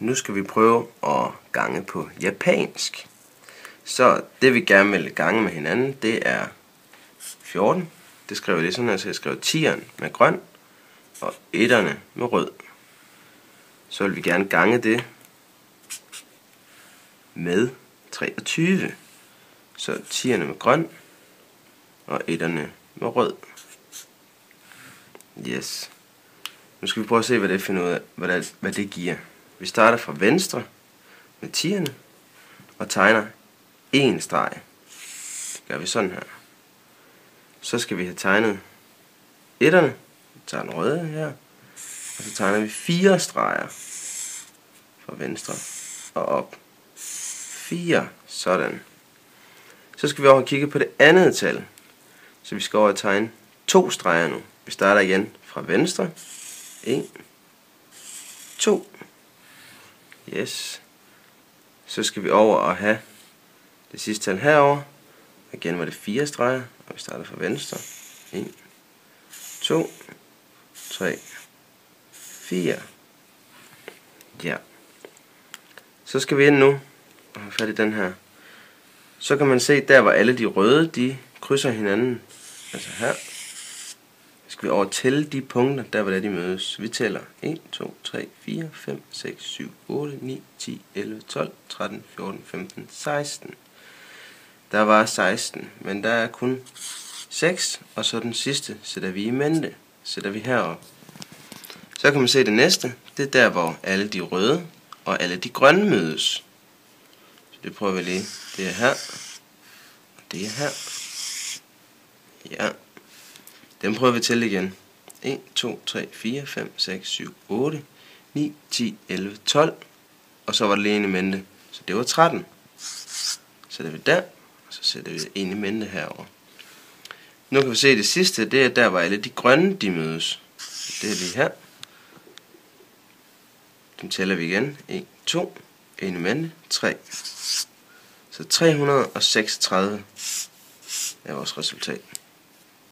Nu skal vi prøve at gange på japansk. Så det vi gerne vil gange med hinanden, det er 14. Det skriver jeg lige sådan her, så jeg skriver 10'eren med grøn og 1'erne med rød. Så vil vi gerne gange det med 23. Så 10'erne med grøn og 1'erne med rød. Yes. Nu skal vi prøve at se, hvad det finder ud af, hvad det giver. Vi starter fra venstre med 10'erne og tegner en streg. Det gør vi sådan her. Så skal vi have tegnet 1'erne. Vi tager den røde her. Og så tegner vi 4 streger fra venstre og op. 4. Sådan. Så skal vi over og kigge på det andet tal. Så vi skal over og tegne 2 streger nu. Vi starter igen fra venstre. 1, 2. Yes. Så skal vi over og have det sidste tal herover. Igen var det 4 streger, og vi starter fra venstre. 1, 2, 3, 4. Ja. Så skal vi ind nu og have fat i den her. Så kan man se, der hvor alle de røde, de krydser hinanden. Altså her. Så skal vi over tælle de punkter, der hvor de mødes. Vi tæller 1, 2, 3, 4, 5, 6, 7, 8, 9, 10, 11, 12, 13, 14, 15, 16. Der var 16, men der er kun 6, og så den sidste sætter vi i mente. Sætter vi herop. Så kan man se det næste. Det er der, hvor alle de røde og alle de grønne mødes. Så det prøver vi lige. Det er her, og det er her. Ja. Den prøver vi til igen. 1, 2, 3, 4, 5, 6, 7, 8, 9, 10, 11, 12. Og så var det lige en i mente. Så det var 13. Sætter vi der. Og så sætter vi en i mente herover. Nu kan vi se det sidste. Det er der, hvor alle de grønne de mødes. Det er lige her. Dem tæller vi igen. 1, 2, 1 i mente, 3. Så 336 er vores resultat.